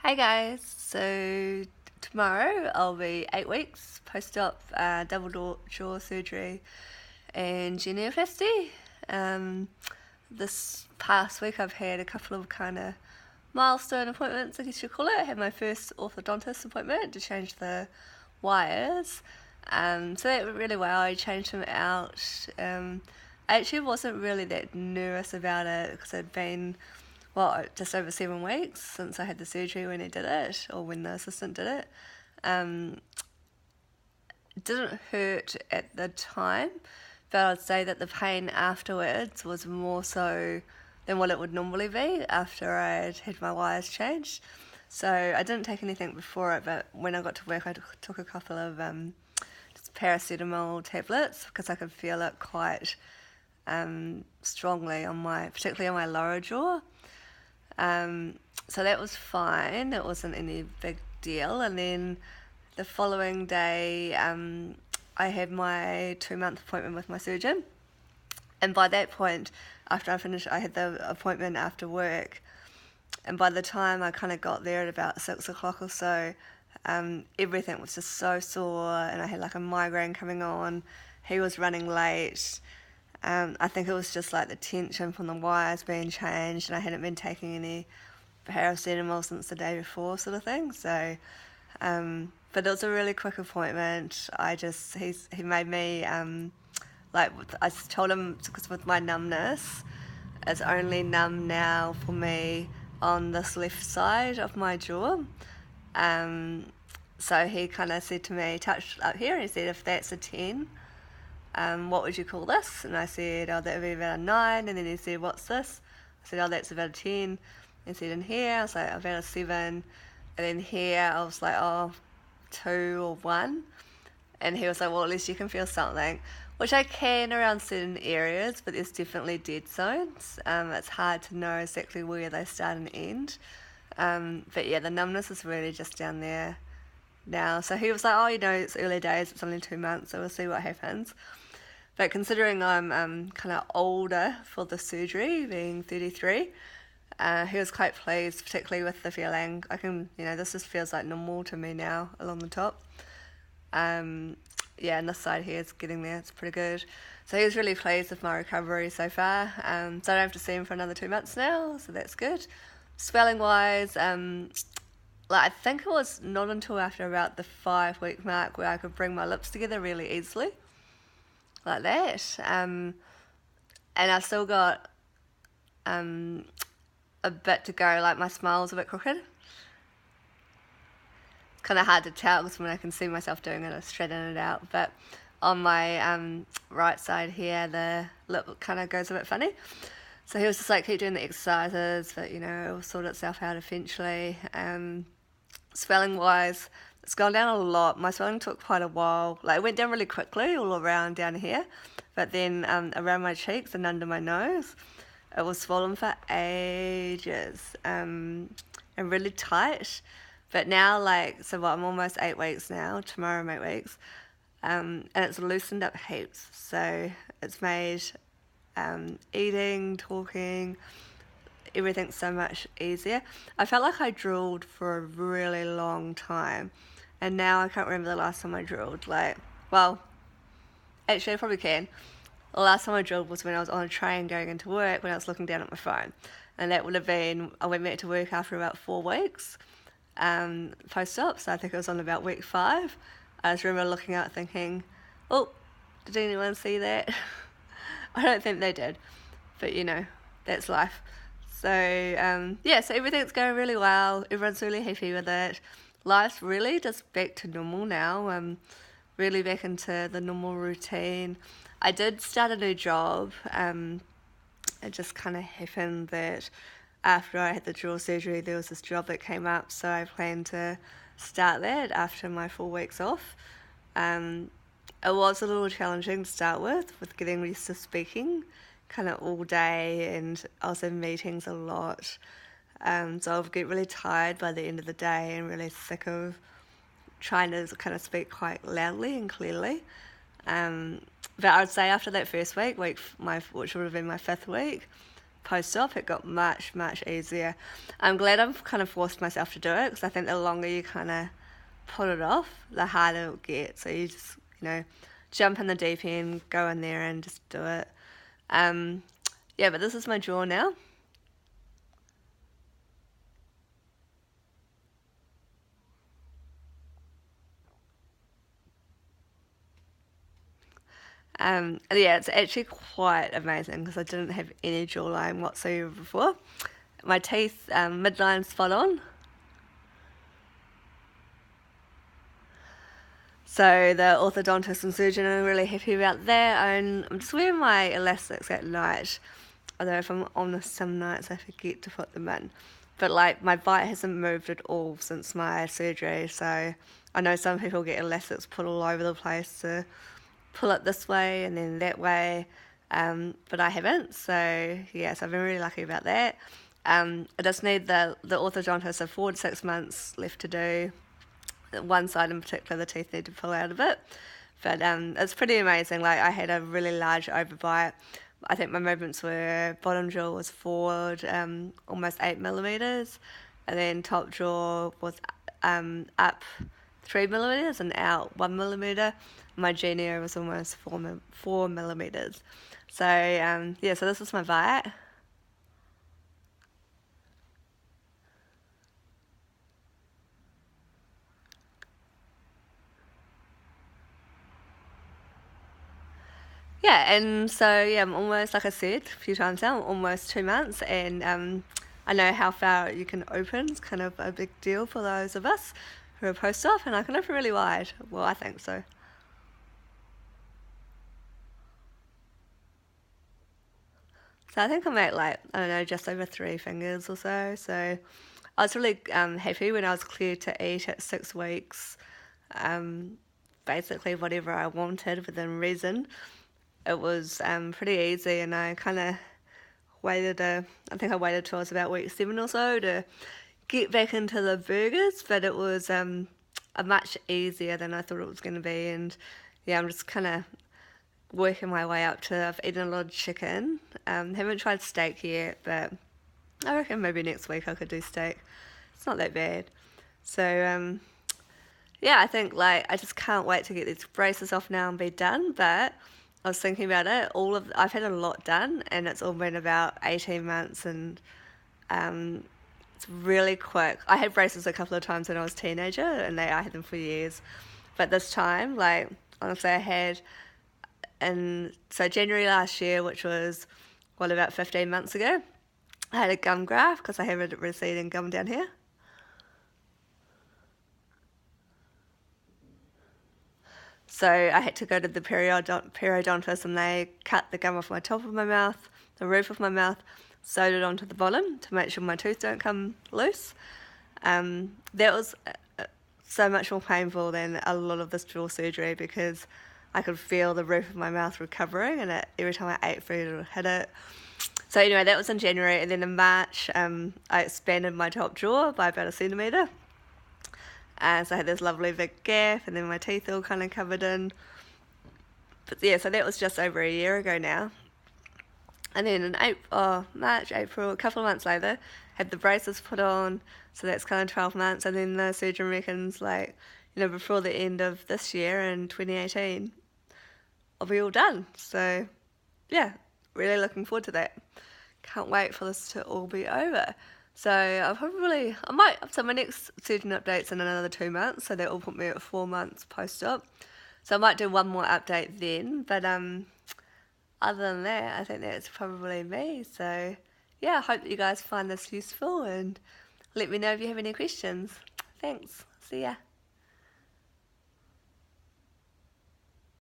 Hey guys, so tomorrow I'll be 8 weeks post-op jaw surgery in Genio. Um, this past week I've had a couple of kind of milestone appointments, I guess you call it. I had my first orthodontist appointment to change the wires. So that went really well. I changed them out. I actually wasn't really that nervous about it because I'd been just over 7 weeks since I had the surgery when he did it, or when the assistant did it. It didn't hurt at the time, but I'd say that the pain afterwards was more so than what it would normally be after I'd had my wires changed. So I didn't take anything before it, but when I got to work I took a couple of just paracetamol tablets because I could feel it quite strongly particularly on my lower jaw. So that was fine. It wasn't any big deal. And then the following day, I had my 2-month appointment with my surgeon. And by that point, after I finished, I had the appointment after work. And by the time I kind of got there at about 6 o'clock or so, everything was just so sore, and I had like a migraine coming on. He was running late. I think it was just like the tension from the wires being changed, and I hadn't been taking any paracetamol since the day before, sort of thing. So, but it was a really quick appointment. He made me I told him, because with my numbness, it's only numb now for me on this left side of my jaw. So he kind of said to me, touched up here, and he said, if that's a 10, what would you call this? And I said, oh, that would be about a 9. And then he said, what's this? I said, oh, that's about a 10. He said, in here, I was like, about a 7. And then here, I was like, oh, 2 or 1. And he was like, well, at least you can feel something, which I can around certain areas, but there's definitely dead zones. It's hard to know exactly where they start and end. But yeah, the numbness is really just down there now. So he was like, oh, it's early days, it's only 2 months, so we'll see what happens. But considering I'm kind of older for the surgery, being 33, he was quite pleased, particularly with the feeling. This just feels like normal to me now along the top. And this side here is getting there, it's pretty good. So he was really pleased with my recovery so far. So I don't have to see him for another 2 months now, so that's good. Swelling wise, I think it was not until after about the 5-week mark where I could bring my lips together really easily, like that. And I've still got a bit to go, like my smile's a bit crooked. It's kind of hard to tell because when I can see myself doing it, I straighten it out. But on my right side here, the lip kind of goes a bit funny. So he was just like, keep doing the exercises, but it will sort itself out eventually. Swelling wise, it's gone down a lot. My swelling took quite a while. It went down really quickly all around down here, but then around my cheeks and under my nose, it was swollen for ages and really tight. But now, I'm almost 8 weeks now. Tomorrow I'm 8 weeks, and it's loosened up heaps. So it's made eating, talking, everything's so much easier. I felt like I drooled for a really long time, and now I can't remember the last time I drooled. Actually I probably can. The last time I drooled was when I was on a train going into work, when I was looking down at my phone, and that would have been, I went back to work after about 4 weeks post-op, so I think it was on about week 5. I just remember looking out thinking, oh, did anyone see that? I don't think they did, but that's life. So so everything's going really well. Everyone's really happy with it. Life's really just back to normal now. Really back into the normal routine. I did start a new job. It just kind of happened that after I had the jaw surgery, there was this job that came up, so I planned to start that after my 4 weeks off. It was a little challenging to start with getting used to speaking kind of all day, and also meetings a lot. So I'll get really tired by the end of the day and really sick of trying to kind of speak quite loudly and clearly. But I would say after that first week, which would have been my 5th week, post-op, it got much easier. I'm glad I've kind of forced myself to do it, because I think the longer you kind of put it off, the harder it'll get. So you just, jump in the deep end, go in there and just do it. Yeah, but this is my jaw now. Yeah, it's actually quite amazing, because I didn't have any jawline whatsoever before. My teeth, midline spot on. So the orthodontist and surgeon are really happy about that. And I'm just wearing my elastics at night, although if I'm honest, some nights I forget to put them in. But like, my bite hasn't moved at all since my surgery, so I know some people get elastics put all over the place to pull it this way and then that way, but I haven't. So yeah, so I've been really lucky about that. I just need the orthodontist, so 4 to 6 months left to do. One side in particular, the teeth need to pull out of it, but it's pretty amazing. Like, I had a really large overbite. I think my movements were, bottom jaw was forward almost 8 millimeters, and then top jaw was up 3 millimeters and out 1 millimeter. My Genio was almost 4 millimeters. So yeah, so this is my bite. Yeah, and so yeah, I'm almost, like I said a few times now, I'm almost 2 months, and I know how far you can open. It's kind of a big deal for those of us who are post-op, and I can open really wide. Well, I think so. So I think I'm at, like, I don't know, just over 3 fingers or so. So I was really happy when I was cleared to eat at 6 weeks. Basically whatever I wanted within reason. It was pretty easy, and I kind of waited I think I waited till I was about week 7 or so to get back into the burgers, but it was a much easier than I thought it was going to be. And yeah, I'm just kind of working my way up to, I've eaten a lot of chicken. Haven't tried steak yet, but I reckon maybe next week I could do steak. It's not that bad. So yeah, I think, like, I just can't wait to get these braces off now and be done. But I was thinking about it, I've had a lot done, and it's all been about 18 months, and it's really quick. I had braces a couple of times when I was a teenager, and I had them for years. But this time, like, honestly, I had, and so January last year, which was, about 15 months ago, I had a gum graft because I have a receding gum down here. So I had to go to the periodontist, and they cut the gum off my top of my mouth, the roof of my mouth, sewed it onto the bottom to make sure my tooth don't come loose. That was so much more painful than a lot of this jaw surgery, because I could feel the roof of my mouth recovering, and every time I ate food it would hit it. So anyway, that was in January, and then in March I expanded my top jaw by about 1 centimetre. So I had this lovely big gap, and then my teeth all kind of covered in. But yeah, so that was just over a year ago now. And then in March, April, a couple of months later, had the braces put on. So that's kind of 12 months. And then the surgeon reckons, like, before the end of this year in 2018, I'll be all done. So yeah, really looking forward to that. Can't wait for this to all be over. So so my next surgeon update's in another 2 months, so that will put me at 4 months post-op. So I might do one more update then, but other than that, I think that's probably me. So yeah, I hope that you guys find this useful, and let me know if you have any questions. Thanks. See ya.